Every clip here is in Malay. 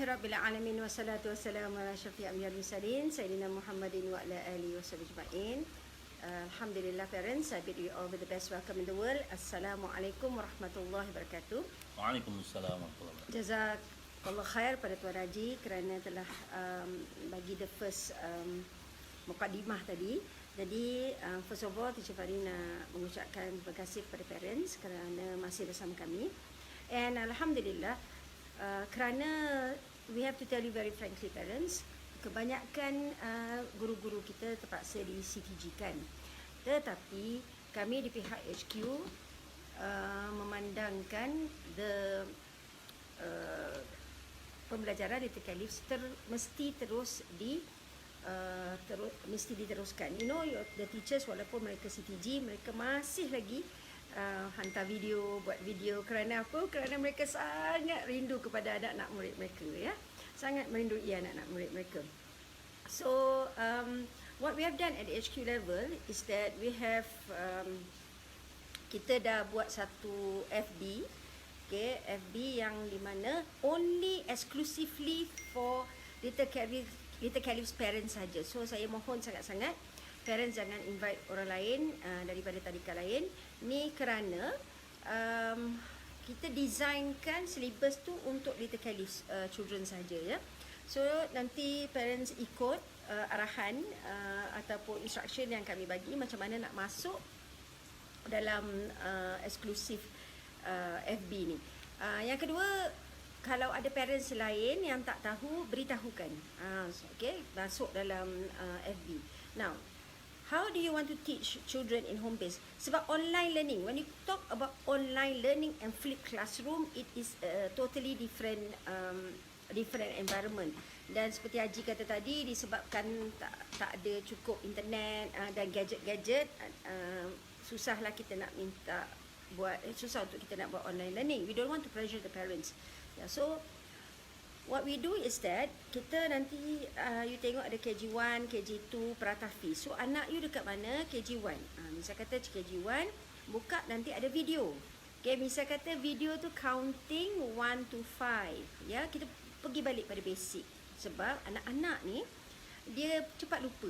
Alhamdulillahirrabbilalamin wassalatu wassalamu ala syafi'i amyal mursalin Sayyidina Muhammadin wa ala alihi wa sahbihi. Alhamdulillah parents, I bid you all with the best welcome in the world. Assalamualaikum warahmatullahi wabarakatuh. Waalaikumsalam warahmatullahi wabarakatuh. Jazakallah khair pada Tuan Haji kerana telah bagi the first mukadimah tadi. Jadi first of all Teacher Farina mengucapkan terima kasih kepada parents kerana masih bersama kami. And Alhamdulillah, kerana we have to tell you very frankly parents, kebanyakan guru-guru kita terpaksa di CTG kan. Tetapi kami di pihak HQ memandangkan pembelajaran di Takalif mesti diteruskan. You know, the teachers walaupun mereka CTG, mereka masih lagi hantar video, buat video. Kerana apa? Kerana mereka sangat rindu kepada anak-anak murid mereka, ya. Sangat merindui anak-anak murid mereka. So what we have done at the HQ level is that we have kita dah buat satu FB, okay, FB yang di mana only exclusively for Little Calif's parents saja. So saya mohon sangat-sangat parents jangan invite orang lain daripada tadika lain. Ni kerana kita designkan syllabus tu untuk Little Calif's children saja, ya. So nanti parents ikut arahan ataupun instruction yang kami bagi macam mana nak masuk dalam eksklusif FB ni. Yang kedua, kalau ada parents lain yang tak tahu, beritahukan. Okay, masuk dalam FB. Now, how do you want to teach children in home base? Sebab online learning, when you talk about online learning and flipped classroom, it is a totally different environment. Dan seperti Haji kata tadi, disebabkan tak ada cukup internet dan gadget-gadget, susahlah kita nak minta susah untuk kita nak buat online learning. We don't want to pressure the parents. So what we do is that kita nanti you tengok ada KG1, KG2, Pratafi. So anak you dekat mana? KG1. Misal kata KG1 buka, nanti ada video. Okay, misal kata video tu counting 1 to 5. Ya, kita pergi balik pada basic. Sebab anak-anak ni dia cepat lupa.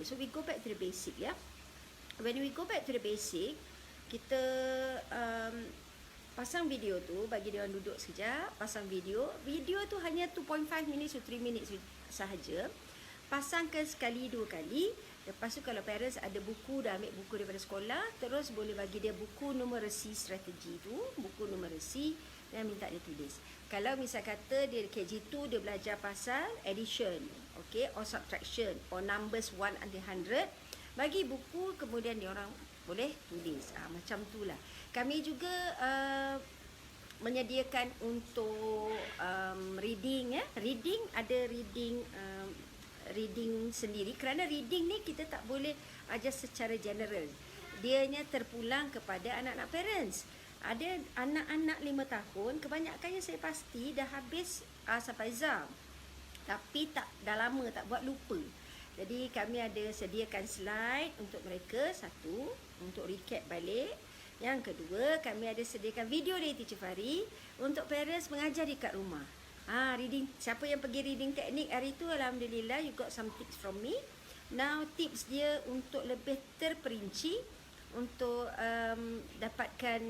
So we go back to the basic, ya. When we go back to the basic, kita pasang video tu, bagi dia orang duduk sekejap, pasang video. Video tu hanya 2.5 minutes to 3 minutes sahaja. Pasangkan sekali, 2 kali. Lepas tu kalau parents ada buku, dah ambil buku daripada sekolah, terus boleh bagi dia buku numerasi strategi tu, buku numerasi, dan minta dia tulis. Kalau misal kata dia KG2, dia belajar pasal addition, okay, or subtraction, or numbers 1 until 100, bagi buku, kemudian dia orang boleh tulis. Macam itulah. Kami juga menyediakan untuk reading, ya. Reading ada reading sendiri. Kerana reading ni kita tak boleh ajar secara general. Dianya terpulang kepada anak-anak parents. Ada anak-anak 5 tahun, kebanyakannya saya pasti dah habis sampai exam. Tapi dah lama tak buat, lupa. Jadi kami ada sediakan slide untuk mereka, satu, untuk recap balik. Yang kedua, kami ada sediakan video dari Teacher Fari untuk parents mengajar dekat rumah. Reading, siapa yang pergi reading teknik hari tu, Alhamdulillah, you got some tips from me. Now, tips dia untuk lebih terperinci, untuk dapatkan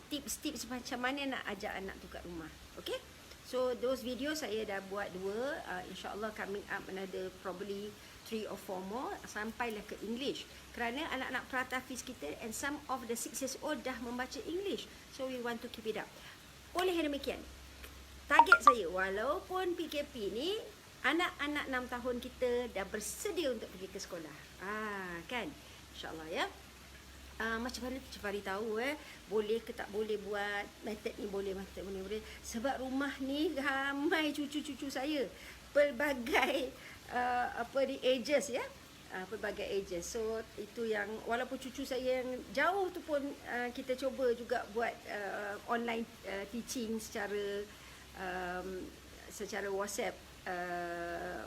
tips-tips macam mana nak ajar anak tu kat rumah. Okay? So those videos saya dah buat 2, insyaAllah coming up another probably 3 or 4 more, sampailah ke English. Kerana anak-anak Pratafis kita and some of the 6 years old dah membaca English. So we want to keep it up. Oleh demikian, target saya, walaupun PKP ni, anak-anak 6 tahun kita dah bersedia untuk pergi ke sekolah. Kan? InsyaAllah, ya. Macam mana Teacher Fari tahu boleh ke tak boleh buat method ni, boleh. Sebab rumah ni ramai cucu-cucu saya, pelbagai ages, ya. Pelbagai ages. So itu yang walaupun cucu saya yang jauh tu pun kita cuba juga buat online teaching secara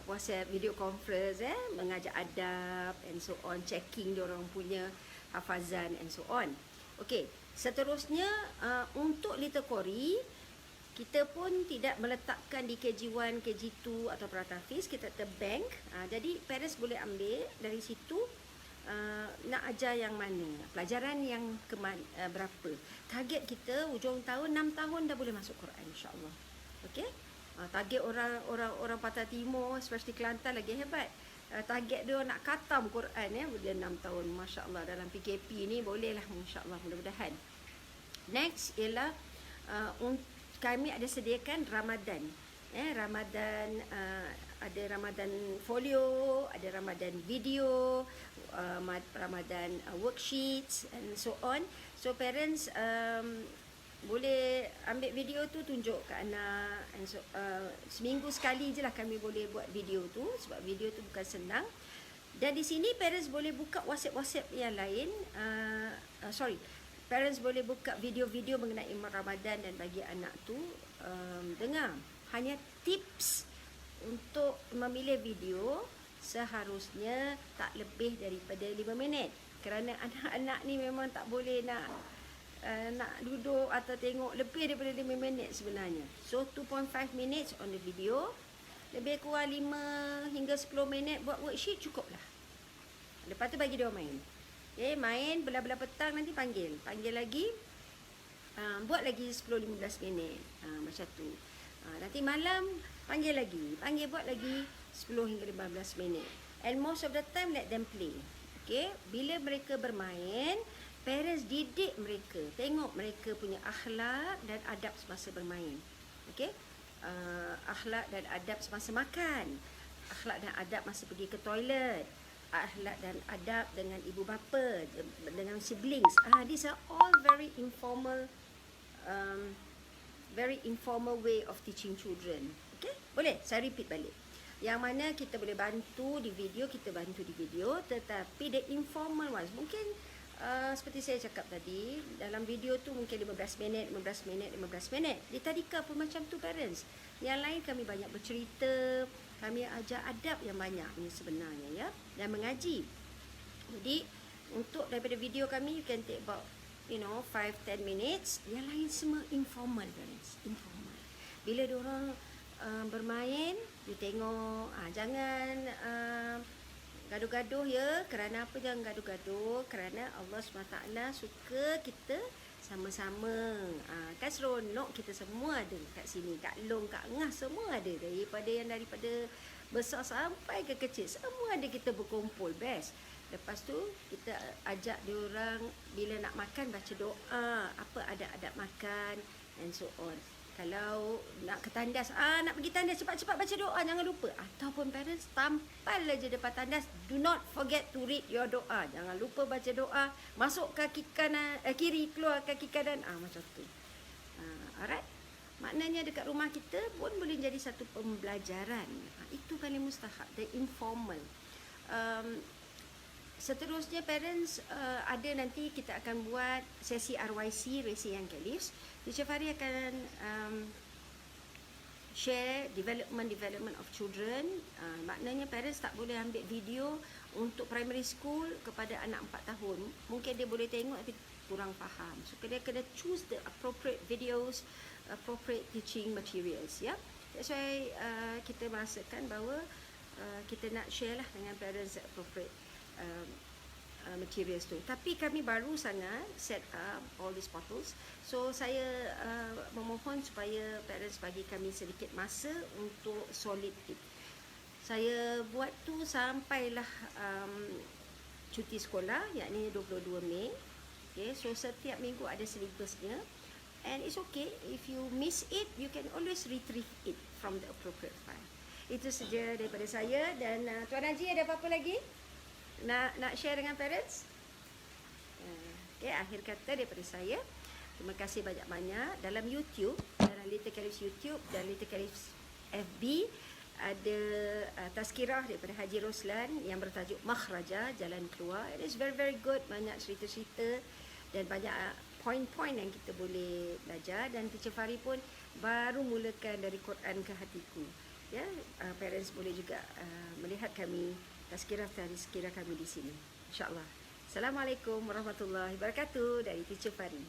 WhatsApp video conference, mengajar adab and so on, checking dia orang punya hafazan and so on. Okey, seterusnya untuk Little Kori, Kita pun tidak meletakkan di KG1, KG2 atau Pratafiz, kita terbank. Jadi parents boleh ambil dari situ nak ajar yang mana, pelajaran yang berapa. Target kita hujung tahun 6 tahun dah boleh masuk Quran insya-Allah. Okey? Target orang Pantai Timur, especially Kelantan lagi hebat. Target dia nak khatam Quran dia 6 tahun, masya-Allah. Dalam PKP ni bolehlah insya-Allah, mudah-mudahan. Next ialah kami ada sediakan Ramadan. Ramadan, ada Ramadan folio, ada Ramadan video, Ramadan worksheets and so on. So parents boleh ambil video tu, tunjuk ke anak, and so, seminggu sekali je lah kami boleh buat video tu, sebab video tu bukan senang. Dan di sini parents boleh buka WhatsApp yang lain, parents boleh buka video-video mengenai Ramadan dan bagi anak tu dengar. Hanya tips untuk memilih video seharusnya tak lebih daripada 5 minit. Kerana anak-anak ni memang tak boleh nak duduk atau tengok lebih daripada 5 minit sebenarnya. So 2.5 minutes on the video. Lebih kurang 5 hingga 10 minit buat worksheet cukup lah. Lepas tu bagi dia main. Main belah-belah petang, nanti panggil lagi, buat lagi 10-15 minit, macam tu. Nanti malam panggil buat lagi 10 hingga 15 minit. And most of the time let them play. Okay, bila mereka bermain, parents didik mereka, tengok mereka punya akhlak dan adab semasa bermain. Okay, akhlak dan adab semasa makan, akhlak dan adab masa pergi ke toilet, akhlak dan adab dengan ibu bapa, dengan siblings. These are all very informal way of teaching children. Okay, boleh saya repeat balik. Yang mana kita boleh bantu di video, tetapi the informal ones mungkin seperti saya cakap tadi, dalam video tu mungkin 15 minit. Di tadika pun macam tu parents. Yang lain kami banyak bercerita, kami ajar adab yang banyak ni sebenarnya, ya, dan mengaji. Jadi untuk daripada video kami, you can take about 5-10 minutes. Yang lain semua informal parents, informal. Bila diorang bermain, you tengok, jangan gaduh-gaduh ya. Kerana apa jangan gaduh-gaduh? Kerana Allah SWT suka kita sama-sama. Kan seronok kita semua ada kat sini, kat Long, kat Ngah, semua ada. Daripada besar sampai ke kecil, semua ada kita berkumpul. Best. Lepas tu kita ajak diorang bila nak makan baca doa, apa adab-adab makan and so on. Kalau nak ke tandas, nak pergi tandas, cepat-cepat baca doa, jangan lupa. Ataupun parents tampal aja depan tandas, do not forget to read your doa. Jangan lupa baca doa, masuk kaki kanan, kiri, keluar kaki kanan, macam tu. Alright. Maknanya dekat rumah kita pun boleh jadi satu pembelajaran. Itu paling mustahak, the informal. Seterusnya parents, ada nanti kita akan buat sesi RYC, Raising Young Caliphs. Teacher Fahri akan share development of children. Maknanya parents tak boleh ambil video untuk primary school kepada anak 4 tahun. Mungkin dia boleh tengok tapi kurang faham. So dia kena choose the appropriate videos, appropriate teaching materials, ya. That's why kita merasakan bahawa kita nak share lah dengan parents appropriate materials tu. Tapi kami baru sangat set up all these portals. So saya memohon supaya parents bagi kami sedikit masa untuk solid it. Saya buat tu sampailah cuti sekolah, yakni 22 Mei. Okay, so setiap minggu ada syllabusnya. And it's okay, if you miss it, you can always retrieve it from the appropriate file. Itu saja daripada saya. Dan Tuan Haji ada apa-apa lagi nak share dengan parents? Okay, akhir kata daripada saya, terima kasih banyak-banyak. Dalam YouTube, dalam Little Caliphs YouTube dan Little Caliphs FB ada tazkirah daripada Haji Roslan yang bertajuk Makhraja, Jalan Keluar. It is very very good, banyak cerita-cerita dan banyak poin-poin yang kita boleh belajar. Dan Teacher Fahri pun baru mulakan dari Quran ke hatiku. Ya, parents boleh juga melihat kami tazkirah kami di sini, insya-Allah. Assalamualaikum warahmatullahi wabarakatuh dari Teacher Fahri.